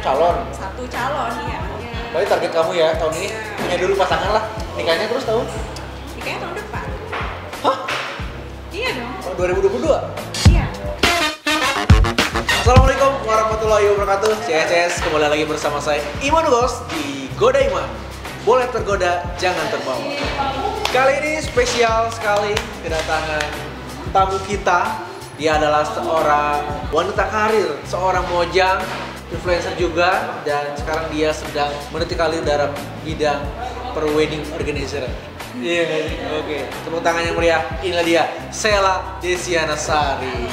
calon. Satu calon, iya. Berarti target kamu ya tahun ini punya dulu pasangan lah. Nikahnya terus tahun? Nikahnya tahun depan. Hah? Iya dong. Oh, 2022? Iya. Assalamualaikum warahmatullahi wabarakatuh. CSS kembali lagi bersama saya Iman Ghost di Goda Iman. Boleh tergoda, jangan terbawa. Kali ini spesial sekali kedatangan tamu kita. Dia adalah seorang wanita karir, seorang mojang, influencer juga, dan sekarang dia sedang meniti karir dalam bidang per-wedding organizer. Iya, oke. Tepuk tangan yang meriah. Inilah dia, Sela Desiana Sari.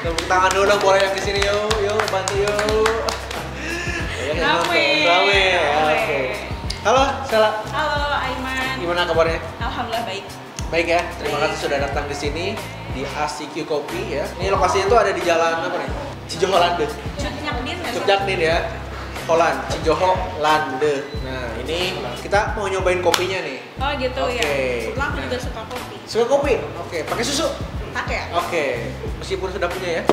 Tepuk tangan dulu dong, boleh yang di sini yuk, bantu yuk. Rame. Oke. Halo, Sela. Halo, Aiman. Gimana kabarnya? Alhamdulillah baik. Baik ya, terima kasih sudah datang di sini di ACQ Coffee ya. Ini lokasinya tuh ada di jalan apa nih? Cijoho Lande. Cutnyakdin ya. Holland, Cijoho Lande. Nah, ini kita mau nyobain kopinya nih. Oh gitu ya. Kebetulan aku juga suka kopi. Suka kopi? Oke, pakai susu? Pakai ya? Oke, meskipun sudah punya ya.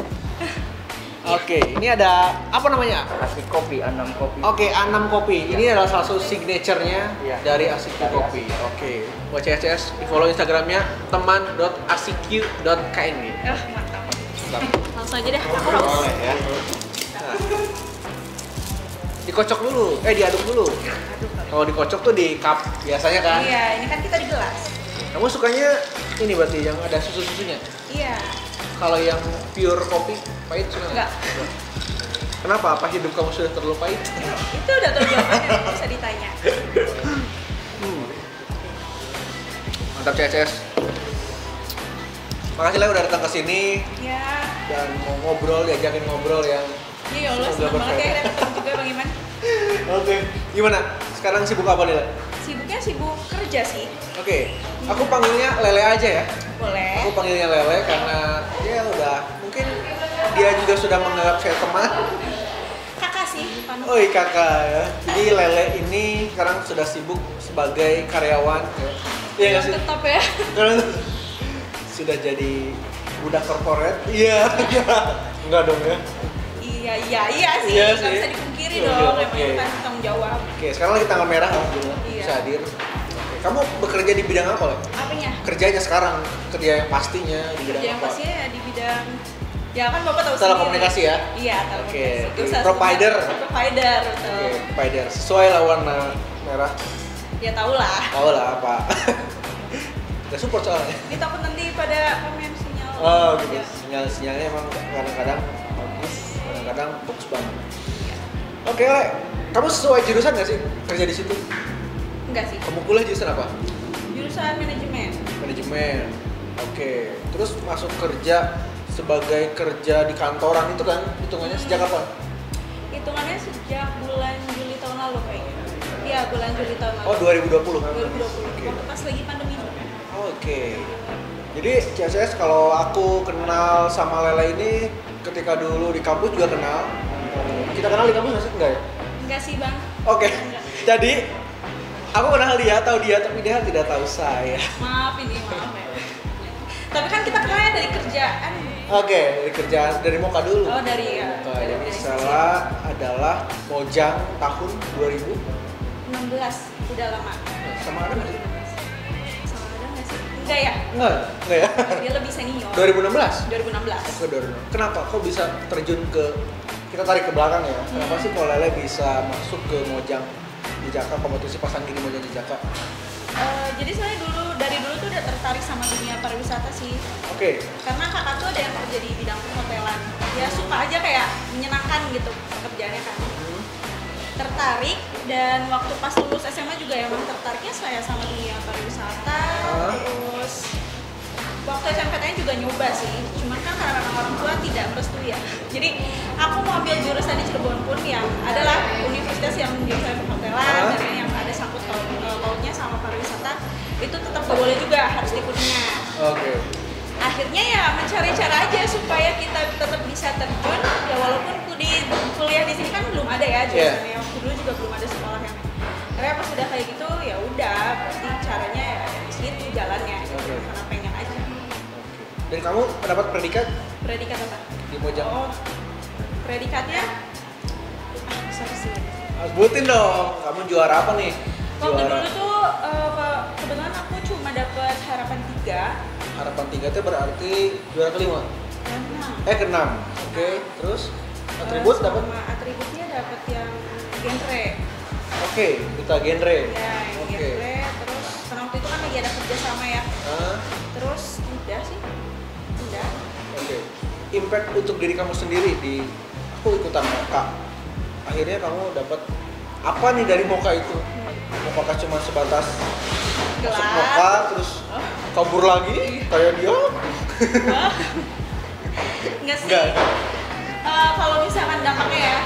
Oke, ini ada apa namanya? Asik kopi, Anam kopi. Oke, A6 kopi. Ini adalah salah satu signature-nya dari ACQ Kopi. Oke, buat CSS di follow Instagramnya teman.acq.kng. Mantap. Langsung aja deh, aku haus. Boleh ya. Nah. Dikocok dulu, diaduk dulu. Kalau dikocok tuh di cup biasanya kan? Iya, ini kan kita di gelas. Kamu sukanya ini berarti yang ada susu-susunya? Iya. Kalau yang pure kopi pahit suka Enggak. Kenapa? Apa hidup kamu sudah terlalu pahit? Itu udah tahu jawabannya, nggak usah ditanya. Mantap CSS. Makasih lah udah datang ke sini Ya. dan mau ngobrol, diajakin ngobrol yang Ya Allah, senang banget ya ketemu juga Bang Iman. Oke. Gimana? Sekarang sibuk apa nih? Sibuknya sibuk kerja sih. Oke. Aku panggilnya Lele aja ya. Boleh. Aku panggilnya Lele karena dia udah mungkin dia juga sudah menganggap saya teman. Kakak sih, Panu. Oh iya kakak ya. Jadi Lele ini sekarang sudah sibuk sebagai karyawan. Iya nggak sih? Tetap ya. Karena sudah jadi budak korporat. Iya. Enggak dong ya. Iya sih. Iya Nggak sih. bisa dipungkiri Iya, dong. oke. Emang kita harus tanggung jawab. Oke, sekarang lagi tanggal merah alhamdulillah Iya. bisa hadir. Oke. Kamu bekerja di bidang apa, Le? Apanya? Kerjanya sekarang, kerja yang pastinya di bidang Yang apa? pastinya ya di bidang, ya kan Bapak tahu Telekomunikasi ya? Iya, telekomunikasi. Oke. Usaha Provider. Provider, betul. Oke, provider. Sesuai lah warna merah. Ya tau lah. Tahu lah apa. Gak support soalnya. Ini takut nanti pada komen sinyal. Oh gitu. Ya. Sinyalnya emang kadang-kadang bagus, kadang-kadang bagus banget. Oke, Le. Kamu sesuai jurusan nggak sih kerja di situ? Enggak sih. Kamu kuliah jurusan apa? Jurusan manajemen. Manajemen. Oke. Terus masuk kerja sebagai kerja di kantoran itu kan hitungannya sejak kapan? Hitungannya sejak bulan Juli tahun lalu kayaknya. Iya, bulan Juli tahun lalu. Oh 2020. 2020. Oke. Waktu pas lagi pandemi. Oke. Jadi CSS kalau aku kenal sama Lela ini ketika dulu di kampus juga kenal. Kita kenal di kampus nggak sih? Enggak ya? Enggak sih, Bang. Oke. Enggak. Jadi aku kenal dia, tahu dia, tapi dia tidak tahu saya. Maaf ya. Tapi kan kita kenalnya dari kerjaan. Oke, dari kerjaan dari Moka dulu. Oh, dari ya. Moka. Jadi Sela adalah mojang tahun 2000. 16, udah lama. Sama ada nggak sih? Sama ada nggak sih? Enggak ya? Enggak ya? Dia lebih senior. 2016? 2016. Oke, 2016. Kenapa? Kok bisa terjun ke, kita tarik ke belakang ya, kenapa sih kok Lele bisa masuk ke mojang Jejaka, kompetisi pasang gini mojang Jejaka? Jadi saya dari dulu tuh udah tertarik sama dunia pariwisata sih. Oke. Karena kakak tuh ada yang kerja di bidang perhotelan. Dia suka aja kayak menyenangkan gitu pekerjaannya kan. Tertarik, dan waktu pas lulus SMA juga emang tertariknya saya sama dunia pariwisata. Terus waktu SMPTN juga nyoba sih, cuman kan karena memang orang tua tidak merestui ya. Jadi aku mau ambil jurusan di Cirebon pun yang adalah universitas yang jurusan perhotelan dan yang ada sangkut pautnya sama pariwisata, itu tetap gak boleh juga, harus ikutnya. Oke. Akhirnya ya mencari cara aja supaya kita tetap bisa terjun, ya walaupun di kuliah di sini kan belum ada ya jurusannya. Waktu dulu juga belum ada sekolah yang. Karena pas sudah kayak gitu ya udah, berarti caranya ya di situ jalannya. Karena pengen aja. Dan kamu mendapat predikat Predikat apa? di mojang? Oh, predikatnya bisa kesini. Sebutin dong, kamu juara apa nih? Waktu dulu tuh kebetulan aku cuma dapet harapan 3. Harapan 3 itu berarti juara kelima? Ke-6. Oke, terus atribut dapat? Atributnya dapat yang genre. Oke, kita genre. Ya, yang genre. Terus karena waktu itu kan lagi ada kerja sama ya. Terus udah sih. Udah. Oke. Impact untuk diri kamu sendiri di aku ikutan Moka. Akhirnya kamu dapat apa nih dari Moka itu? Apakah cuma sebatas masuk Moka terus kabur lagi kayak dia? Enggak sih. Kalau misalkan dampaknya ya,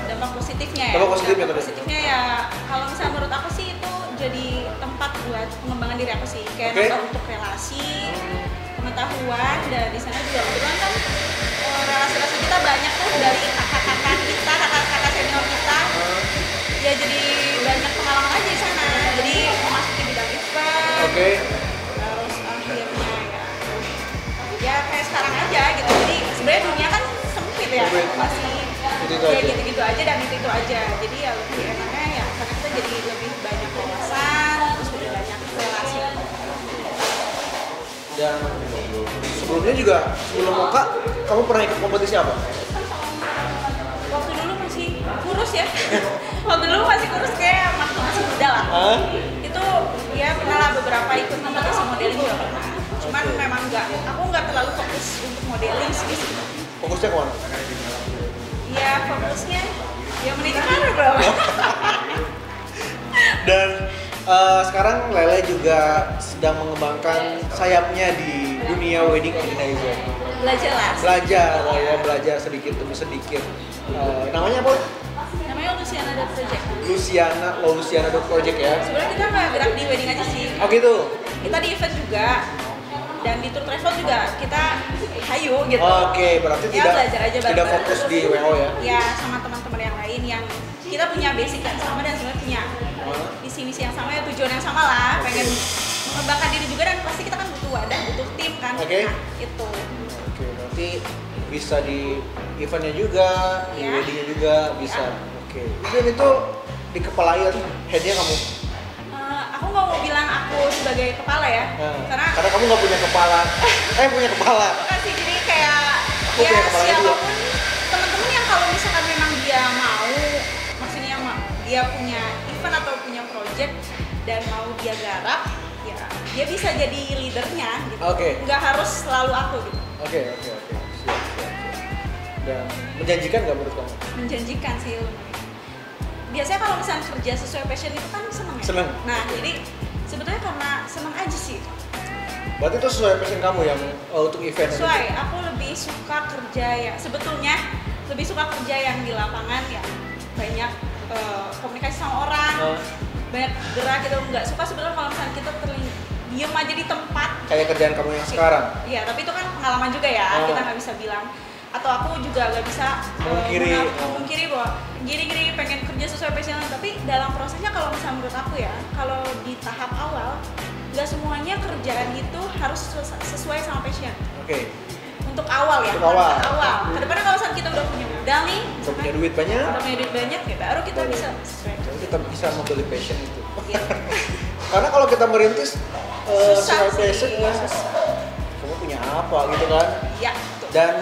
dampak positifnya ya. Dampak positifnya ya, kalau misalnya menurut aku sih itu jadi tempat buat pengembangan diri aku sih. Kayak tempat untuk relasi, pengetahuan, dan di sana juga kebetulan kan relasi-relasi kita banyak tuh dari kakak-kakak kita, kakak-kakak senior kita. Ya jadi banyak pengalaman aja di sana. Jadi memasuki bidang event. Terus akhirnya ya kayak sekarang aja gitu. Jadi sebenarnya dunia kan sempit ya, masih ya gitu-gitu aja dan itu aja. Jadi ya lebih enaknya ya karena kita jadi lebih banyak wawasan, terus lebih banyak relasi. Dan sebelumnya juga sebelum Moka kamu pernah ikut kompetisi apa? Waktu dulu masih kurus ya. Waktu dulu masih kurus kayak waktu masih muda lah. Itu ya pernah lah beberapa ikut kompetisi modeling juga pernah. Cuman memang aku nggak terlalu fokus untuk modeling sih. Fokusnya kemana? Ya fokusnya ya menikah bro. Dan sekarang Lele juga sedang mengembangkan sayapnya di dunia wedding organizer. Belajar sedikit demi sedikit. Namanya apa? Namanya Luciana Project ya. Sebenarnya kita nggak gerak di wedding aja sih. Oh gitu. Kita di event juga dan di tour travel juga kita hayu gitu. Oke, berarti ya, tidak fokus di WO ya? Ya, sama teman-teman yang lain yang kita punya basic yang sama dan sebenarnya punya visi misi yang sama ya, tujuan yang sama lah, pengen mengembangkan diri juga dan pasti kita kan butuh wadah, butuh tim kan. Nah, itu. Oke, berarti bisa di eventnya juga, di weddingnya juga bisa. Oke. Event itu dikepalai headnya kamu? Aku nggak mau bilang aku sebagai kepala ya, karena kamu nggak punya kepala. Punya kepala. Bukan sih, jadi kayak ya siapapun teman-teman yang kalau misalkan memang dia mau, maksudnya dia punya event atau punya project dan mau dia garap, ya dia bisa jadi leadernya gitu. Nggak harus selalu aku gitu. Oke. Siap. Dan menjanjikan nggak menurut kamu? Menjanjikan sih. Biasanya kalau misalnya kerja sesuai passion itu kan seneng ya? Seneng. Nah, jadi sebetulnya karena seneng aja sih. Berarti itu sesuai passion kamu yang untuk event? Sesuai, aku lebih suka kerja ya, sebetulnya lebih suka kerja yang di lapangan ya, banyak komunikasi sama orang, banyak gerak gitu. Nggak suka sebenarnya kalau misalnya kita diem aja di tempat. Kayak kerjaan kamu yang sekarang? Iya, tapi itu kan pengalaman juga ya, kita nggak bisa bilang. Atau aku juga nggak bisa memungkiri bahwa gini pengen kerja sesuai passion, tapi dalam prosesnya kalau misalnya menurut aku ya, kalau di tahap awal nggak semuanya kerjaan itu harus sesuai sama passion. Untuk awal ya, awal. Kedepannya kalau misalnya kita udah punya modal nih, udah punya duit banyak, ya baru kita bisa sesuai. Kita bisa membeli passion itu. Karena kalau kita merintis sesuai passion, kamu punya apa gitu kan? Iya. Dan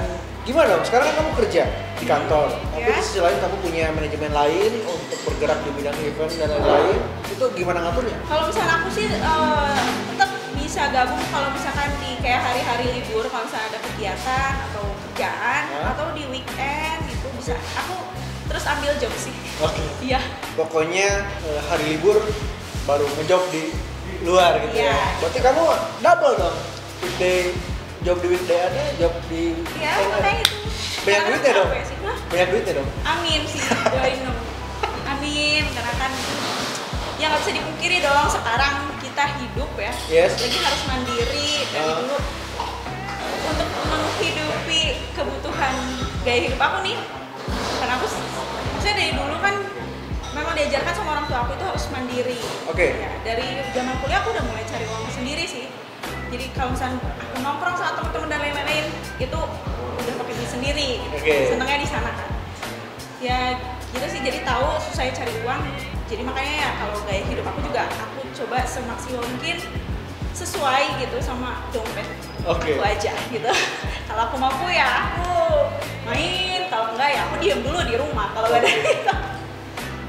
gimana dong? Sekarang kan kamu kerja di kantor, tapi di sisi lain kamu punya manajemen lain untuk bergerak di bidang event dan lain-lain. Itu gimana ngaturnya? Kalau misalnya aku sih tetap bisa gabung kalau misalkan di kayak hari-hari libur, kalau misalnya ada kegiatan atau kerjaan atau di weekend itu bisa. Aku terus ambil job sih. Iya. Pokoknya hari libur baru ngejob di luar gitu ya. Berarti kamu double dong. Job di weekday ada, job di makanya itu. Banyak duitnya dong? Banyak duitnya dong? Amin sih, doain dong. Amin, karena kan ya nggak bisa dipungkiri dong, sekarang kita hidup ya, lagi harus mandiri dari dulu untuk menghidupi kebutuhan gaya hidup aku nih. Karena aku maksudnya dari dulu kan memang diajarkan sama orang tua aku itu harus mandiri. Ya, dari zaman kuliah aku udah mulai cari uang sendiri sih. Jadi kalau misalnya aku nongkrong sama teman-teman dan lain-lain itu udah pakai duit sendiri. Senengnya di sana kan. Ya gitu sih, jadi tahu susahnya cari uang. Jadi makanya ya kalau gaya hidup aku juga aku coba semaksimal mungkin sesuai gitu sama dompet. Oke. Aku aja gitu. Kalau aku mampu ya aku main, kalau enggak ya aku diam dulu di rumah kalau nggak ada itu.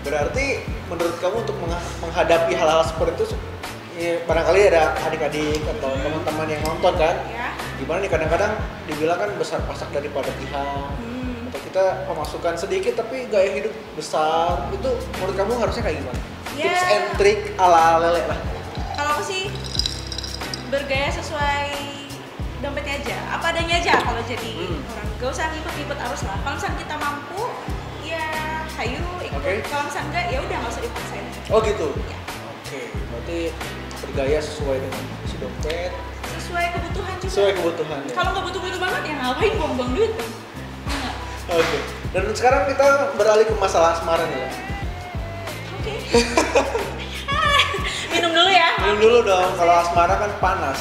Berarti menurut kamu untuk menghadapi hal-hal seperti itu, ya, barangkali ada adik-adik atau teman-teman yang nonton kan, Ya. gimana nih kadang-kadang dibilang kan besar pasak daripada pihak, atau kita pemasukan sedikit tapi gaya hidup besar, itu menurut kamu harusnya kayak gimana? Ya. Tips and trick ala lele lah. Kalau aku sih bergaya sesuai dompetnya aja, apa adanya aja kalau jadi orang. Gak usah ngikut-ngikut arus lah. Kalau misalnya kita mampu, ya hayu ikut. Oke. Kalau misalnya enggak, ya udah nggak usah dipaksain. Oh gitu. Ya. Oke, berarti bergaya sesuai dengan isi dompet, Sesuai kebutuhan juga. sesuai kebutuhan. Ya. Kalau nggak butuh-butuh banget ya ngapain buang-buang duit tuh? Enggak. Oke. Dan sekarang kita beralih ke masalah asmara nih. Oke. Minum dulu ya. Minum dulu dong, kalau asmara kan panas.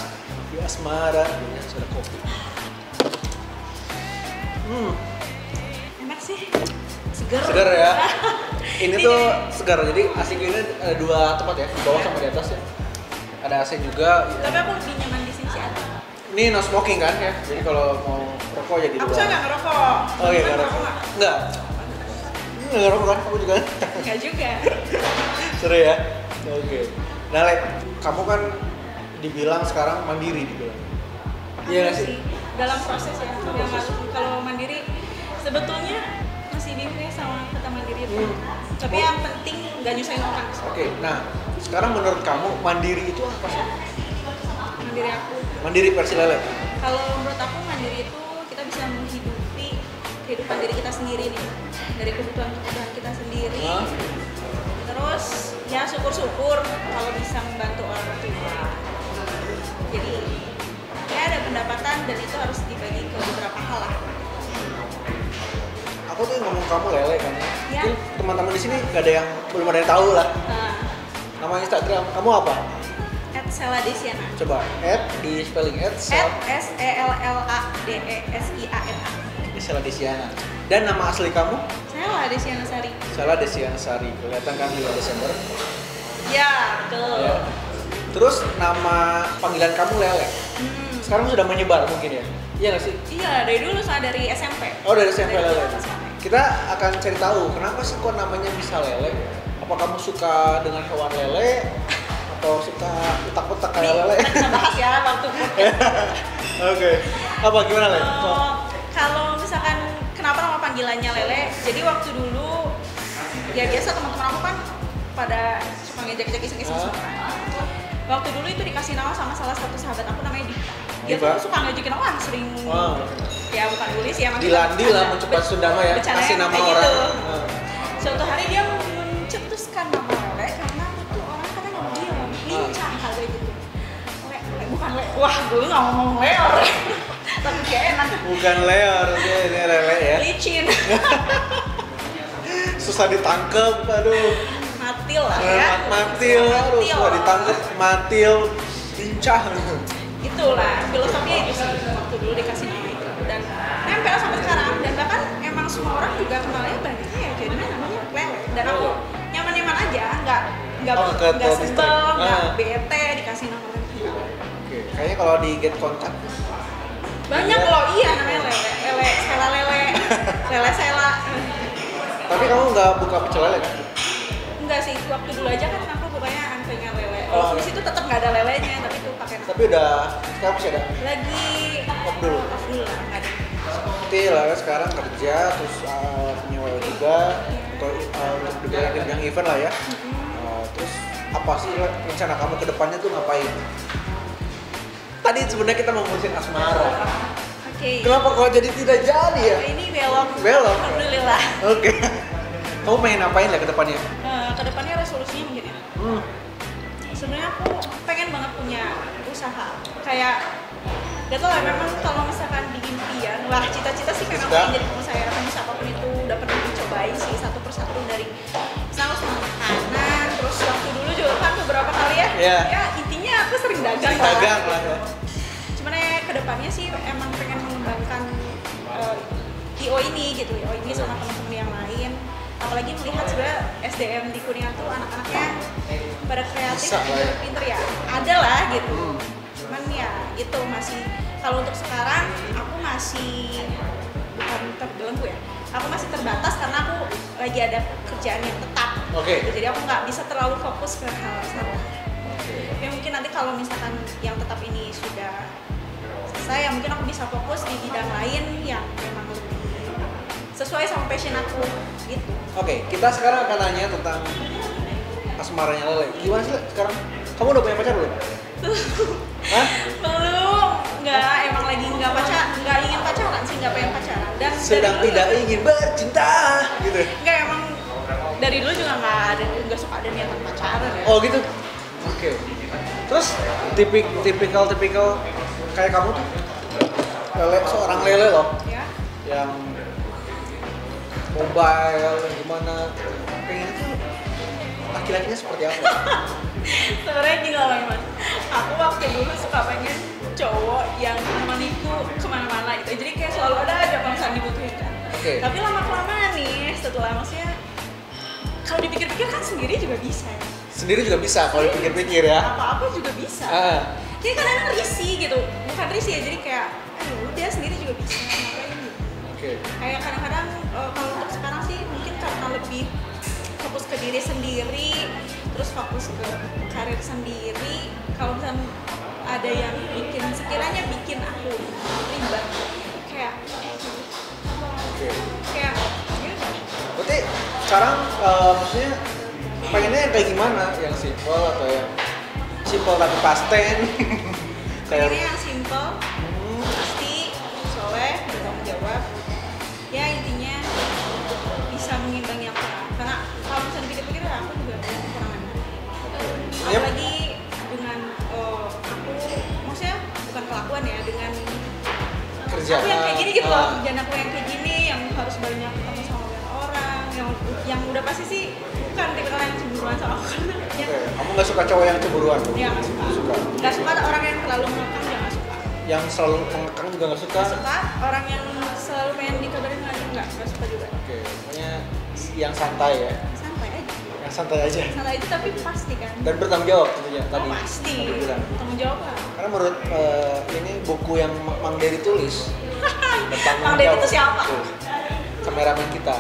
Di asmara punya ada kopi. Enak sih. Segar. Segar ya. Ini tuh segar, jadi AC ini ada dua tempat ya, di bawah sama di atas ya. Ada AC juga. Ya. Tapi aku lebih nyaman di sini sih ada. Ini no smoking kan ya, jadi kalau mau rokok ya di Aku luar. soalnya nggak ngerokok. Oh iya, Gimana, nggak rokok. nggak? Enggak. Nggak rokok kan, kamu juga kan? Nggak juga. Seru ya. Oke. Nah, Lek, kamu kan dibilang sekarang mandiri dibilang. Iya nggak sih? Dalam proses ya. Yang kalau mandiri sebetulnya masih bingung ya sama kata mandiri itu. Tapi yang penting nggak nyusahin orang. Oke. Nah, sekarang menurut kamu mandiri itu apa sih? Mandiri aku. Mandiri versi Lele. Kalau menurut aku mandiri itu kita bisa menghidupi kehidupan diri kita sendiri nih, dari kebutuhan-kebutuhan kita sendiri. Hah? Terus ya syukur-syukur kalau bisa membantu orang tua. Jadi ya ada pendapatan dan itu harus dibagi ke beberapa hal lah. Aku tuh ngomong kamu Lele kan. Ya. Mungkin teman-teman di sini nggak ada yang belum ada yang tahu lah. Nah, Nama Instagram kamu apa? @seladesiana. Coba di spelling @SELLADESIANA. Sela Desiana. Dan nama asli kamu? Saya lah Desiana Sari. Sela Desiana Sari. Kelihatan kan 5 Desember. Ya, betul. Ya. Terus nama panggilan kamu Lele. Sekarang sudah menyebar mungkin ya? Iya nggak sih? Iya, dari dulu saya dari SMP. Oh dari SMP Dari Lele. SMP. Kita akan cari tahu kenapa sih kok namanya bisa Lele? Apa kamu suka dengan hewan lele? Atau suka utak-utak kayak lele? Kita bahas ya waktu Oke. Apa gimana Lele? Kalau misalkan kenapa nama panggilannya Lele? Jadi waktu dulu ya biasa teman-teman aku kan pada suka ngejek-ngejek iseng-iseng semua. Waktu dulu itu dikasih nama sama salah satu sahabat aku namanya Dita. Dia Diva? tuh suka ngejekin orang sering ya bukan nulis ya Dilandi lah mencoba Sundama ya, kasih nama orang. Suatu hari dia mencetuskan nama Lele karena itu orang katanya diam, lincah kayak gitu. Bukan le, wah gue nggak ngomong leor, tapi kayak enak. Bukan leor, ini lele ya. Licin. Susah ditangkep, aduh. Matil lah ya. Matil, aduh, susah ditangkep, matil, lincah. Itulah filosofinya itu sih waktu dulu dikasih nama itu dan nempel sampai sekarang dan bahkan emang semua orang juga kenalnya banyaknya ya jadinya namanya Lele dan aku nyaman-nyaman aja nggak sebel nggak bete dikasih nama Lele. Oke, kayaknya kalau di get kontak banyak loh iya namanya Lele Sela Lele Lele Sela. Tapi kamu nggak buka pecel lele kan? Enggak sih, waktu dulu aja kan aku pokoknya angkanya lele. Kalau di situ tetap nggak ada lelenya, tapi itu pakai. Tapi udah sekarang masih ada? Lagi Off dulu? Off dulu lah, nggak ada. Seperti Lele sekarang kerja, terus punya WO juga untuk di bidang event lah ya. Terus apa sih rencana kamu ke depannya tuh ngapain? Tadi sebenarnya kita mau ngurusin asmara. Oke. Kenapa kok jadi tidak jadi ya? Ini belok. Belok. Alhamdulillah. Oke. Kamu pengen ngapain lah ke depannya? Kedepannya resolusinya mungkin ya. Sebenarnya aku pengen banget punya usaha. Kayak gak tau lah memang kalau misalkan di impian, wah cita-cita sih memang pengen jadi pengusaha ya. Pengusaha apapun itu udah pernah dicobain sih satu persatu dari misalnya usaha makanan, terus waktu dulu juga kan beberapa kali ya. Yeah. Ya intinya aku sering dagang. Sering dagang lah ya. Cuman ya kedepannya sih emang pengen mengembangkan IO ini gitu, IO ini sama teman-teman yang lain apalagi melihat sebenarnya SDM di Kuningan tuh anak-anaknya pada kreatif, Bisa lah ya. pinter ya, ada lah gitu. Cuman ya gitu masih, kalau untuk sekarang aku masih bukan terbelenggu ya, aku masih terbatas karena aku lagi ada kerjaan yang tetap. Oke. Gitu. Jadi aku nggak bisa terlalu fokus ke hal sana. Ya mungkin nanti kalau misalkan yang tetap ini sudah selesai, ya mungkin aku bisa fokus di bidang lain yang memang lebih sesuai sama passion aku gitu. Oke, kita sekarang akan nanya tentang asmaranya Lele. Gimana sih Le, sekarang? Kamu udah punya pacar belum? Hah? Belum, nggak, emang lagi nggak ingin pacaran sih, nggak pengen pacaran. Dan Sedang dari dulu tidak ingin bercinta, gitu. nggak, emang dari dulu juga nggak suka ada niatan pacaran ya. Oh gitu. Oke. Terus tipikal kayak kamu tuh, seorang Lele loh, Ya. yang mobile gimana, pengen tuh laki-lakinya seperti apa? Sebenarnya gini loh Mas, aku waktu dulu suka pengen cowok yang nemaniku kemana-mana gitu. Jadi kayak selalu ada aja kalau misalnya dibutuhin kan. Oke. Tapi lama-kelamaan nih, setelah maksudnya kalau dipikir-pikir kan sendiri juga bisa ya. Sendiri juga bisa kalau dipikir-pikir ya. Apa-apa juga bisa. Jadi kadang-kadang risih gitu, bukan risih ya, jadi kayak udah sendiri juga bisa, ngapain gitu. Oke. Kayak kadang-kadang kalau untuk sekarang sih mungkin karena lebih fokus ke diri sendiri, terus fokus ke karir sendiri. Kalau misalnya ada yang sekiranya bikin aku ribet, kayak Oke. ya, Berarti sekarang maksudnya pengennya yang kayak gimana? Yang simple atau yang simple tapi pasten? Kayak pengennya yang simple, pasti, soleh, bertanggung jawab. Ya intinya bisa mengimbangi apa. Karena kalau misalnya dipikir-pikir aku juga punya kekurangan. Apalagi dengan aku, maksudnya bukan kelakuan ya, dengan kerja. aku yang kayak gini gitu loh, dan aku yang kayak gini yang harus banyak ketemu sama banyak orang, yang udah pasti sih bukan tipe orang yang cemburuan sama aku karena ya, Oke. Kamu nggak suka cowok yang cemburuan? ya nggak suka. Nggak suka orang yang terlalu mengekang, juga nggak suka. Yang selalu mengekang juga nggak suka? Nggak suka orang yang selalu pengen dikabarin lagi, nggak suka juga. Oke. Pokoknya yang santai ya. Santai aja. Yang santai aja. Santai aja tapi pasti kan. Dan bertanggung jawab tentunya tadi. Pasti. Kamu bilang. Tanggung jawab lah. Karena menurut ini buku yang Mang Dery tulis. Bertanggung Mang Dery jawab. itu siapa? Tuh, kameramen kita.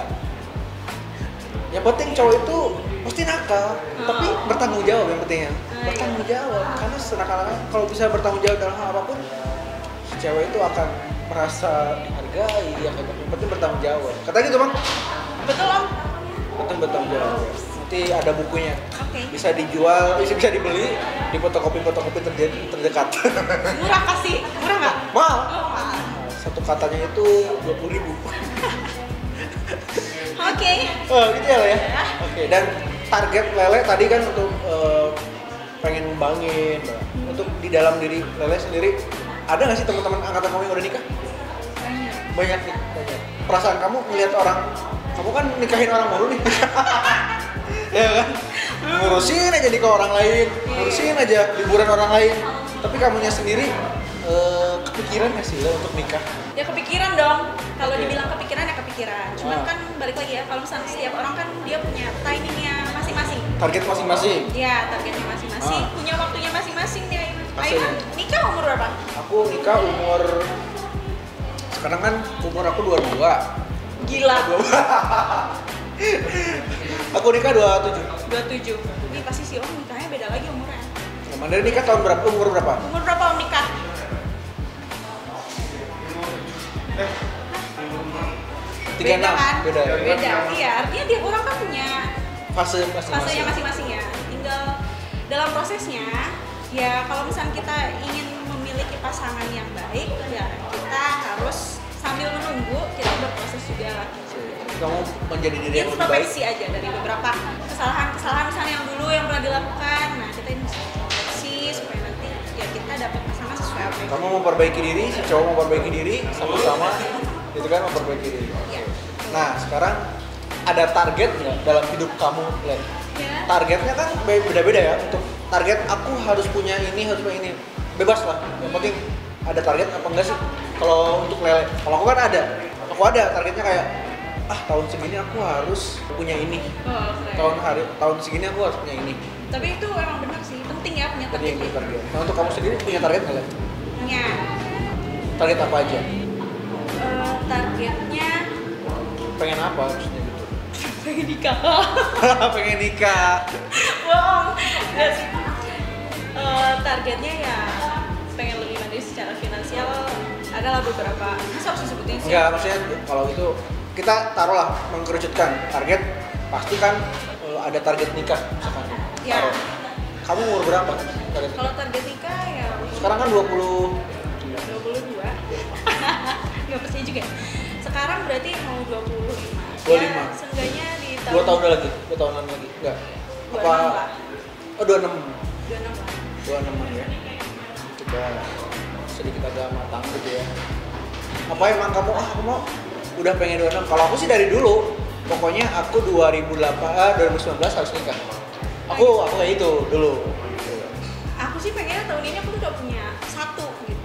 Yang penting cowok itu pasti nakal, tapi bertanggung jawab yang pentingnya. Bertanggung jawab, karena senakal-nakal kalau bisa bertanggung jawab dalam hal apapun, si cewek itu akan merasa dihargai, yang penting bertanggung jawab. Kata gitu Bang, Betul Om. penting bertanggung jawab. Nanti ada bukunya, Oke. bisa dijual, bisa dibeli di fotokopi terdekat. Murah pasti. Murah nggak? Mahal. Oh, mahal. Satu katanya itu 20.000. Oke. Oh gitu ya Le ya. Oke, dan target Lele tadi kan untuk pengen ngembangin, untuk di dalam diri Lele sendiri ada nggak sih teman-teman angkatan kamu yang udah nikah? Banyak. Banyak nih, banyak. Perasaan kamu ngelihat orang, kamu kan nikahin orang mulu nih. Ya kan? Ngurusin aja nikah orang lain, ngurusin aja liburan orang lain. Tapi kamunya sendiri kepikiran nggak sih Le untuk nikah? Ya kepikiran dong. Kalau Oke. dibilang kepikiran ya kepikiran. Cuman kan balik lagi ya, kalau misalnya setiap orang kan dia punya timingnya masing-masing. Target masing-masing. Ya targetnya masing-masing, punya waktunya masing-masing nih. Pasti. Aiman nikah umur berapa? Aku nikah umur, sekarang kan umur aku 22. Gila. Aku nikah 27. 27. Ini pasti si Om nikahnya beda lagi umurnya. Nah, Mandiri nikah tahun berapa? Umur berapa? Umur berapa Om nikah? Beda kan? Beda ya? Beda. Iya, artinya tiap orang kan punya Fase masing-masing. fasenya masing-masing ya. Tinggal dalam prosesnya, ya kalau misalnya kita ingin memiliki pasangan yang baik, ya kita harus sambil menunggu kita berproses juga lah. Kamu menjadi diri yang lebih baik. Introspeksi aja dari beberapa kesalahan misalnya yang dulu yang pernah dilakukan. Nah kita introspeksi supaya nanti ya kita dapat pasangan sesuai apa yang Kamu memperbaiki diri, si cowok memperbaiki diri, sama-sama gitu kan memperbaiki diri. Iya. Nah sekarang ada target nggak dalam hidup kamu, Len? Ya. Targetnya kan beda-beda ya. Untuk target aku harus punya ini, harus punya ini. Bebas lah. Yang penting ada target apa enggak sih? Kalau untuk Lele, kalau aku kan ada. Aku ada targetnya kayak tahun segini aku harus punya ini. Oh, keren. Tahun segini aku harus punya ini. Tapi itu emang benar sih, penting ya punya Tadi target yang gitu. target. Nah untuk kamu sendiri punya target nggak? Le? Punya. Target apa aja? Targetnya Pengen apa maksudnya gitu? pengen nikah. Pengen nikah. Bohong. Nggak sih. Targetnya ya pengen lebih mandiri secara finansial. Adalah beberapa. Masa harus disebutin sih? Enggak, maksudnya kalau itu kita taruhlah mengkerucutkan target, pasti kan ada target nikah misalkan. Ya. Taruh. Kamu umur berapa target? Kalau target nikah ya Sekarang kan 20. 22. Nggak percaya juga. Sekarang berarti mau 25. 25. Ya, seenggaknya di tahun 2 tahun lagi, 2 tahunan lagi. Enggak. 26 lah. Oh, 26. 26 lah. 26 ya. Coba sedikit agak matang gitu ya. Apa emang kamu aku mau udah pengen 26? Kalau aku sih dari dulu. Pokoknya aku 2019 harus nikah. Aku kayak itu dulu. Aku sih pengennya tahun ini aku tuh udah punya satu gitu.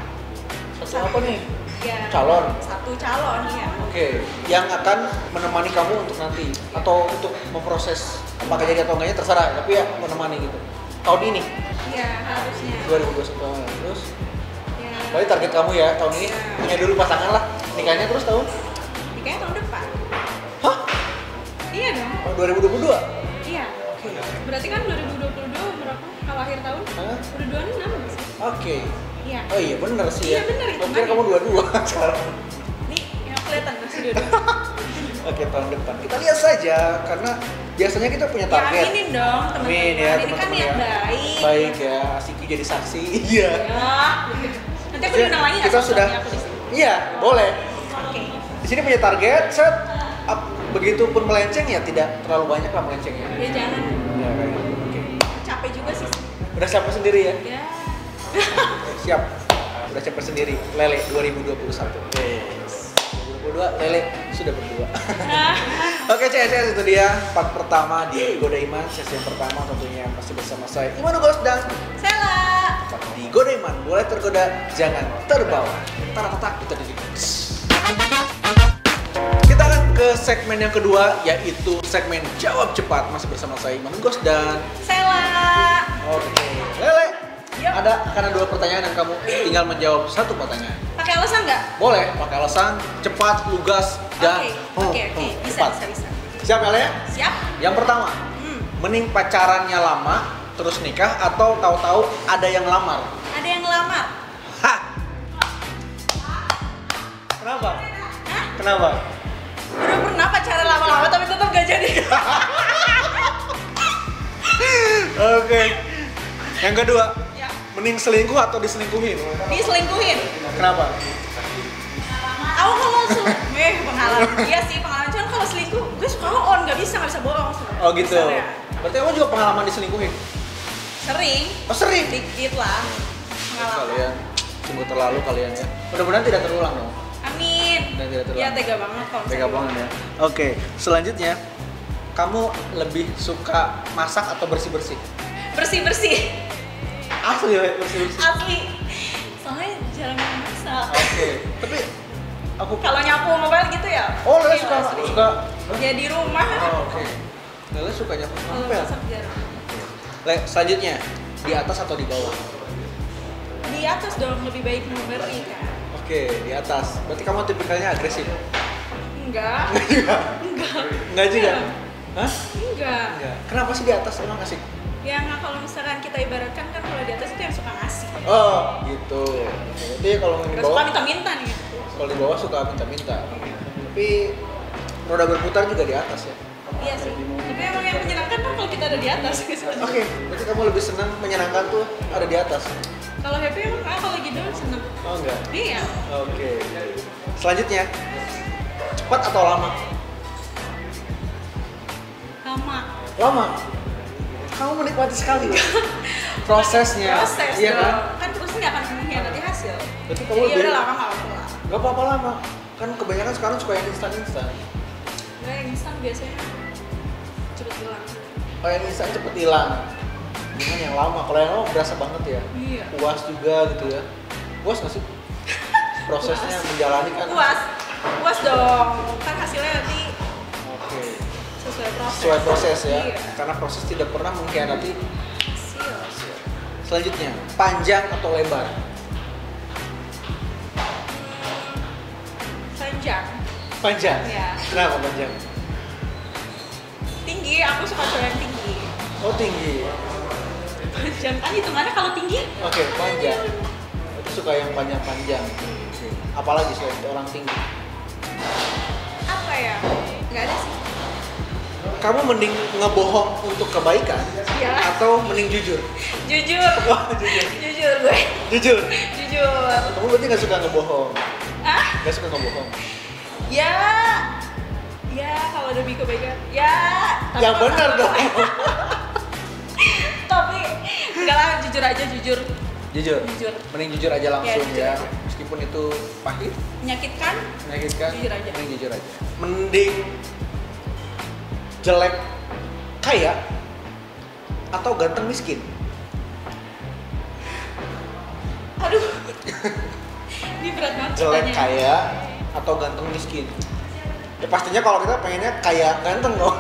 Satu apa nih? Ya, Calon? Satu calon ya. Oke, yang akan menemani kamu untuk nanti atau untuk memproses apakah jadi atau enggaknya terserah, tapi ya menemani gitu. Tahun ini Ya harusnya. 2021 terus. Ya. Berarti target kamu ya tahun ini Ya. punya dulu pasangan lah, nikahnya terus tahun? Nikahnya tahun depan. Hah? Iya dong. Oh, 2022? Iya. Oke. Berarti kan 2022 berapa? Kalau akhir tahun? Hah? Udah 26 nggak sih? Oke. Iya. Oh iya bener sih Iya, ya. bener itu, Aku kira makanya. kamu 22 sekarang. Nih yang kelihatan masih 22. Oke, tahun depan. Kita lihat saja karena biasanya kita punya Ya target. aminin dong teman-teman. Amin ya, Ini kan teman-teman niat ya. baik. Baik ya, Asiki jadi saksi. Iya. Ya. Nanti aku diundang lagi nggak Kita sama sudah. suami aku di sini? Iya, boleh. Oke. Di sini punya target, set begitu pun melenceng ya tidak terlalu banyak lah melencengnya. Ya jangan. Ya kayak gitu. Oke. Capek juga sih. Udah siap sendiri ya? Ya. Siap. Udah siap sendiri. Lele 2021. Yes. 2022 Lele sudah berdua. Oke, CS itu dia part pertama di Goda Iman. Sesi yang pertama tentunya masih bersama saya Iman Ugos dan Sela. di Goda Iman boleh tergoda, jangan terbawa. Taratak kita di sini. Kita akan ke segmen yang kedua, yaitu segmen jawab cepat. Masih bersama saya Iman Ugos dan Sela. oke, Lele. Yuk. Ada karena 2 pertanyaan dan kamu tinggal menjawab 1 pertanyaan. Pakai alasan nggak? Boleh pakai alasan cepat, lugas dan Oke. Bisa, cepat. bisa. Siap ya, Le? Siap? Yang pertama, mending pacarannya lama terus nikah atau tahu-tahu ada yang lamar? Ada yang ngelamar? Hah? Kenapa? Hah? Kenapa? Udah pernah pacaran lama-lama tapi tetap gak jadi. Oke. Yang kedua, Ya. mending selingkuh atau diselingkuhin? Diselingkuhin. Kenapa? Aku kalau pengalaman. Iya sih pengalaman. Cuman kalau selingkuh, gue suka on, nggak bisa bohong. Oh gitu. Misalnya. Berarti kamu juga pengalaman diselingkuhin? Sering. Oh sering? Dikit lah. Pengalaman. Kalian sungguh terlalu kalian ya. Mudah-mudahan tidak terulang dong. Amin. Dan tidak terulang. Ya tega banget kalau Tega banget ya. Oke, selanjutnya kamu lebih suka masak atau bersih-bersih? Bersih-bersih. Asli ya, bersih-bersih. Asli. Soalnya jarang masak. Oke, tapi aku Kalau nyapu mobil gitu ya. Oh, Lele iya, suka asli. suka. Ya di rumah. Oh, oke. Lele suka nyapu Kalau ngepel. masak jarang. Le, selanjutnya di atas atau di bawah? Di atas dong lebih baik memberi kan. Oke, di atas. Berarti kamu tipikalnya agresif? Enggak. Enggak juga. Enggak. Enggak juga. Iya. Hah? Enggak. Enggak. Kenapa sih di atas emang asik? Ya nggak kalau misalkan kita ibaratkan kan kalau di atas itu yang suka ngasih. Oh, gitu. Jadi kalau di Nggak suka bawah minta-minta nih. kalau di bawah suka minta-minta. Tapi roda berputar juga di atas ya. Iya sih. Tapi emang yang menyenangkan kan kalau kita ada di atas. Oke, berarti kamu lebih senang menyenangkan tuh ada di atas. Kalau happy emang kalau lagi dulu seneng. Oh enggak. Iya. Oke. Selanjutnya, cepat atau lama? Lama. Lama. Kamu menikmati sekali prosesnya. Proses Iya dong. kan? Kan terus nggak akan mengkhianati hasil. Berarti kamu Jadi lebih- udah lama nggak apa-apa. Gak apa-apa lama. Kan kebanyakan sekarang suka yang instan-instan. Gue yang instan biasanya cepet hilang. Kalau yang instan cepet hilang. Dengan yang lama. Kalau yang lama berasa banget ya. Iya. Puas juga gitu ya. Puas nggak sih? Prosesnya Puas. menjalani kan. Puas. Puas dong. Kan hasilnya nanti sesuai proses ya. Iya. Karena proses tidak pernah mengkhianati. Hasil. Selanjutnya, panjang atau lebar? Panjang. Panjang. Iya. Kenapa panjang? Tinggi, aku suka cowok yang tinggi. Oh tinggi. Panjang kan hitungannya kalau tinggi. Oke, panjang. Aku suka yang panjang-panjang. Apalagi selain orang tinggi. Apa ya? Nggak ada sih. Kamu mending ngebohong untuk kebaikan Iya. atau mending jujur? Jujur. Wah, jujur. Jujur gue. Jujur. Jujur. Kamu berarti nggak suka ngebohong? Ah? Nggak suka ngebohong? Ya. Ya, kalau demi kebaikan. Ya. tapi Yang kalau benar sama- dong. Tapi enggak lah, jujur aja, jujur. Jujur. Jujur. Mending jujur aja langsung Iya, jujur ya. aja. Meskipun itu pahit, Menyakitkan. menyakitkan. Jujur aja. Mending jujur aja. Mending jelek kaya atau ganteng miskin? Aduh. Ini berat banget Jelek pertanyaannya. kaya atau ganteng miskin? Ya pastinya kalau kita pengennya kaya ganteng dong.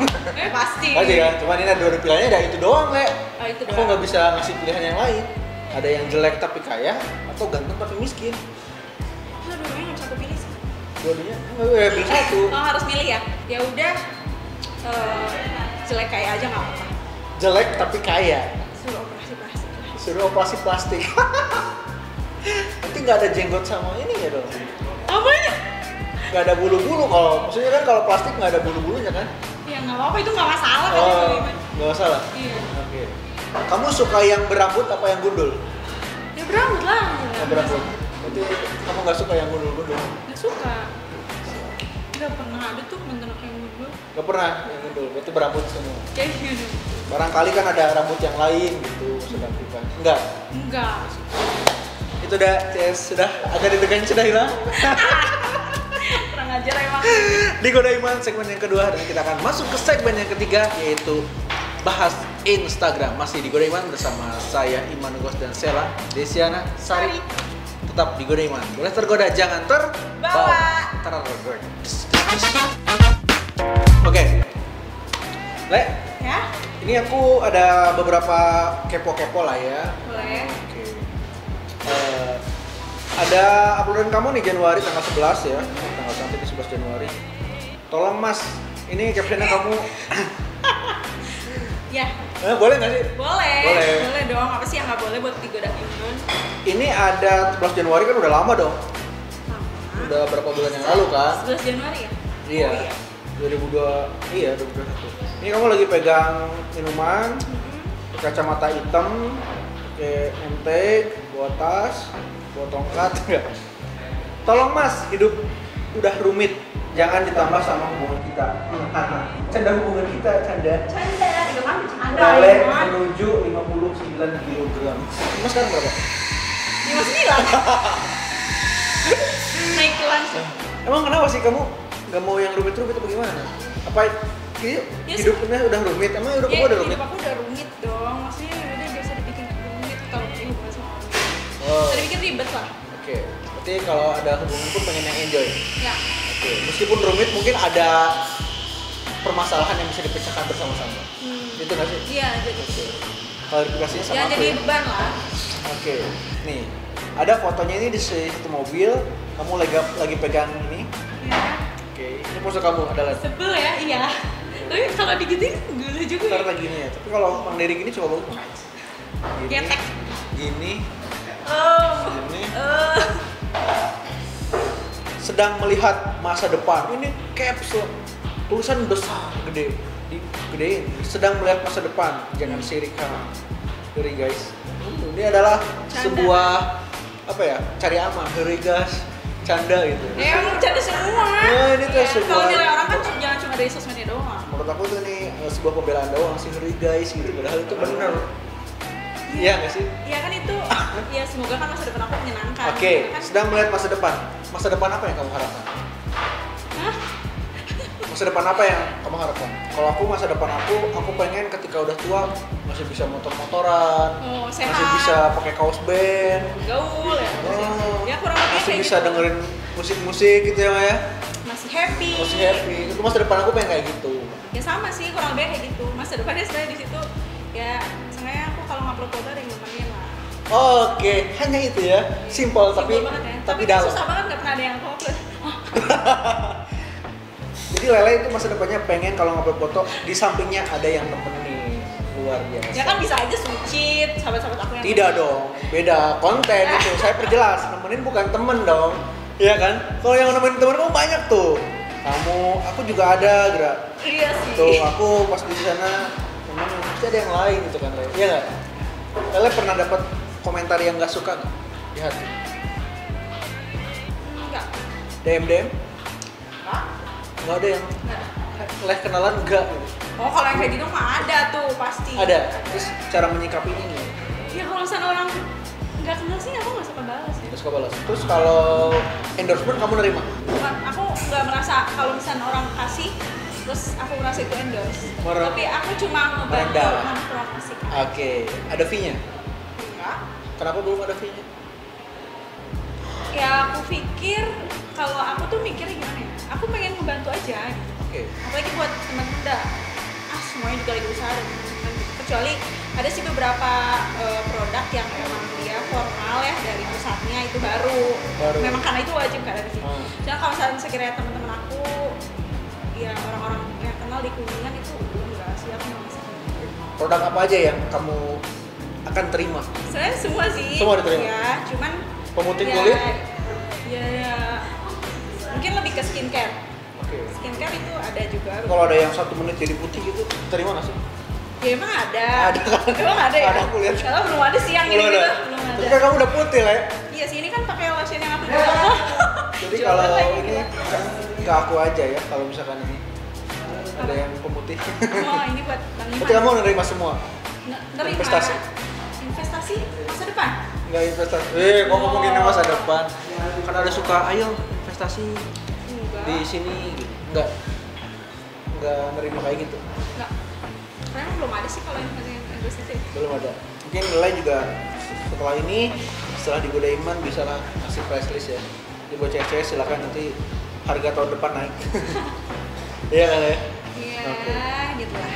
Pasti. Pasti ya, cuman ini ada dua pilihannya, ada itu doang Le. Oh, itu Aku doang. nggak bisa ngasih pilihan yang lain. Ada yang jelek tapi kaya atau ganteng tapi miskin. Aduh, dua-duanya nggak bisa aku pilih sih. Dua-duanya pilih satu. Oh, harus milih ya? Ya udah, jelek kayak aja nggak apa-apa. Jelek tapi kaya. Suruh operasi plastik. Suruh operasi plastik. Nanti nggak ada jenggot sama ini ya dong. Apanya? Nggak ada bulu-bulu kalau maksudnya kan kalau plastik nggak ada bulu-bulunya kan? Ya nggak apa-apa, itu nggak masalah kan? Oh, Bagaimana? nggak masalah. Iya. Oke. Kamu suka yang berambut apa yang gundul? Ya berambut lah. Yang berambut. Berarti kamu nggak suka yang gundul-gundul? Nggak suka. Nggak pernah ada tuh mantan aku yang gundul. Nggak pernah yang gundul. Berarti berambut semua. Kayak gitu. Barangkali kan ada rambut yang lain gitu sedang kita. Enggak. Enggak. Itu udah CS sudah agak deg-degan sudah hilang. Kurang ajar emang. Di Goda Iman segmen yang kedua dan kita akan masuk ke segmen yang ketiga yaitu bahas Instagram. Masih di Goda Iman bersama saya Iman Ugos dan Sela Desiana Sari. Tetap di Goda Iman. Boleh tergoda, jangan terbawa. Tergoda. Oke. Le, Ya? ini aku ada beberapa kepo-kepo lah ya. Boleh. Oke. Ada uploadan kamu nih Januari tanggal 11 ya. Tanggal cantik di 11 Januari. Tolong Mas, ini captionnya kamu Ya. boleh nggak sih? Boleh. Boleh. Boleh dong. Apa sih yang nggak boleh buat digoda Iman? Ini ada 11 Januari kan udah lama dong. Sama. Udah berapa bulan yang lalu kan? 11 Januari ya? Iya. Oh, iya. 2021. Ini kamu lagi pegang minuman, Mm-mm. pakai kacamata hitam, pakai name bawa tas, bawa tongkat enggak? Tolong Mas, hidup udah rumit. Jangan ditambah sama hubungan kita. Canda hubungan kita, canda. Canda, itu kan bercanda Balik Iman. menuju 59 kg. Mas sekarang berapa? 59. Naik langsung. Emang kenapa sih kamu nggak mau yang rumit-rumit atau gimana? Apa Ya, hidupnya udah rumit? Emang hidup kamu udah rumit? Hidup aku udah rumit dong. Maksudnya udah biasa dibikin rumit kalau punya hubungan sama orang. Oh, Bisa dibikin ribet lah. oke. Berarti kalau ada hubungan pun pengen yang enjoy. Ya. Oke. Meskipun rumit mungkin ada permasalahan yang bisa dipecahkan bersama-sama. Gitu nggak sih? Iya, jadi. Oke. Klarifikasinya sama Ya aku jadi ya. beban lah. Oke. Nih, ada fotonya ini di satu mobil. Kamu lagi pegang ini. Ya. Oke. Ini pose kamu adalah Sebel ya, iya. Tapi kalau digituin dulu juga. ntar lagi gini ya. Tapi kalau Bang Dery gini coba bagus. Gini. Ketek. Gini. Oh. Gini. Oh. Sedang melihat masa depan. Ini caps loh. Tulisan besar, gede. Digedein. Sedang melihat masa depan. Jangan sirik ha. Ngeri guys. Ini adalah Canda. sebuah apa ya? Cari aman. Ngeri guys. Canda gitu. Ya emang bercanda semua. Nah, ini tuh Iya. sebuah- Kalau nilai orang kan jangan cuma dari sosmednya doang. Menurut aku tuh ini sebuah pembelaan doang sih, ngeri guys gitu. Padahal itu benar. Iya nggak sih? Iya kan itu. Ya semoga kan masa depan aku menyenangkan. Oke, Kan- sedang melihat masa depan. Masa depan apa yang kamu harapkan? Hah? Masa Masa depan apa yang kamu harapkan? Kalau aku masa depan aku pengen ketika udah tua masih bisa motor-motoran, Sehat. masih bisa pakai kaos band, Gaul ya. Ya kurang lebih masih kayak bisa gitu. dengerin musik-musik gitu ya Maya. Masih happy. Masih happy. Itu masa depan aku pengen kayak gitu. Ya sama sih kurang lebih kayak gitu. Masa depannya sebenarnya di situ ya sebenarnya aku kalau ngupload foto ada yang nemenin lah. Oke, hanya itu ya. Simple tapi Simpel banget ya. tapi kan dalam. susah banget nggak pernah ada yang aku upload. Jadi Lele itu masa depannya pengen kalau ngupload foto di sampingnya ada yang nemenin. Luar biasa. Ya kan bisa aja switch sahabat-sahabat aku yang Tidak dong, beda konten itu. Saya perjelas, nemenin bukan temen dong. Iya kan? Kalau yang nemenin temen kamu banyak tuh. Kamu, aku juga ada, Gra. Iya sih. Tuh, aku pas di sana memang pasti ada yang lain gitu kan, Lele. Iya nggak? Lele pernah dapat komentar yang nggak suka nggak di hati? Enggak. DM? Enggak. Nggak ada yang Enggak. Lele kenalan enggak gitu. Oh kalau yang kayak gitu mah ada tuh pasti. Ada. Terus cara menyikapinya gimana? Ya kalau misalnya orang nggak kenal sih aku nggak suka balas ya. Terus kau balas. Terus kalau endorsement kamu nerima? Bukan, aku nggak merasa kalau misalnya orang kasih terus aku merasa itu endorse. Tapi aku cuma ngebantu Merendah. mempromosikan. Oke, ada fee-nya? Enggak. Kenapa belum ada fee-nya? Ya aku pikir kalau aku tuh mikirnya gimana ya? Aku pengen ngebantu aja gitu. Oke. Apalagi buat teman muda. Semuanya juga lagi usaha dan teman-teman gitu. Kecuali ada sih beberapa produk yang memang dia formal ya dari pusatnya itu baru. Memang karena itu wajib kan ada sih. Cuma kalau misalnya sekiranya teman-teman aku ya orang-orang yang kenal di Kuningan itu enggak sih aku nggak bisa. Produk apa aja yang kamu akan terima? Sebenarnya semua sih. Semua diterima? Ya, cuman Pemutih ya, kulit? Ya, mungkin lebih ke skincare. Oke. Skincare itu ada juga. Kalau ada yang 1 menit jadi putih gitu, terima nggak sih? Ya emang ada. Ada kan? Emang ada ya? Ada, aku lihat. Kalau belum ada sih yang Belum gitu-gitu. ada. Belum ada. Tapi kan kamu udah putih lah ya. Iya sih, ini kan pakai lotion yang aku jual. Jadi Jual kalau lagi, ini gila. kan ke aku aja ya, kalau misalkan ini ada yang pemutih. Oh, ini buat Bang Iman. Berarti kamu nerima semua? Nerima. investasi? Investasi masa depan? Nggak investasi. Kok ngomongin masa depan? Kan ada suka, ayo investasi Enggak. di sini gitu. Enggak nerima kayak gitu. Enggak. Karena belum ada sih kalau investasi. Belum ada. Mungkin nilai juga setelah ini, setelah di Goda Iman bisa lah ngasih price list ya. Jadi buat cewek silakan nanti harga tahun depan naik. Iya kan ya? Iya, Oke. gitu lah.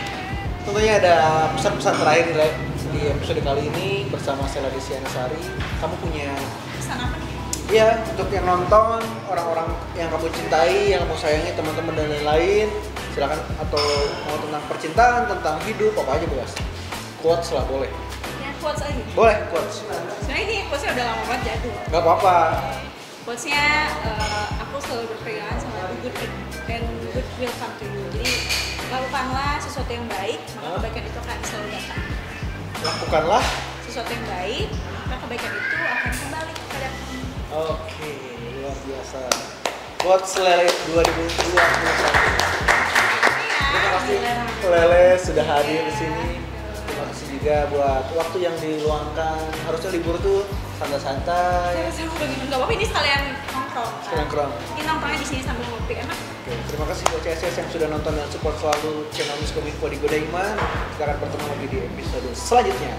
Tentunya ada pesan-pesan terakhir nih, Lek. Di episode kali ini bersama Sela Desiana Sari, kamu punya Pesan apa nih? iya untuk yang nonton, orang-orang yang kamu cintai, yang kamu sayangi, teman-teman dan lain-lain, silakan, atau mau tentang percintaan, tentang hidup, apa aja bebas. Quotes lah boleh. Ya, quotes aja. Boleh quotes. Sebenarnya ini quotesnya udah lama banget jadul. Nggak apa-apa. Quotesnya aku selalu berpegangan sama good and good will come to you. Jadi lakukanlah sesuatu yang baik, maka kebaikan itu akan selalu datang. Lakukanlah. Sesuatu yang baik, maka kebaikan itu akan kembali kepada kamu. Oke, luar biasa. Quotes Lele 2021. Terima kasih Lele sudah hadir di sini. Terima kasih juga buat waktu yang diluangkan. Harusnya libur tuh santai-santai. Sama-sama begini, nggak apa-apa ini sekalian nongkrong. Sekalian nongkrong. Ini nongkrongnya di sini sambil ngopi enak. Oke, terima kasih buat CSS yang sudah nonton dan support selalu channel Miskominfo di Goda Iman. Kita akan bertemu lagi di episode selanjutnya.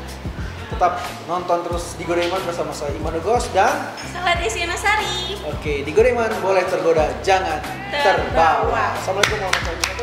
Tetap nonton terus di Goda Iman bersama saya Iman Ugos dan Sela Desiana Sari. oke, di Goda Iman boleh tergoda, jangan terbawa. Terbawa. Assalamualaikum warahmatullahi wabarakatuh.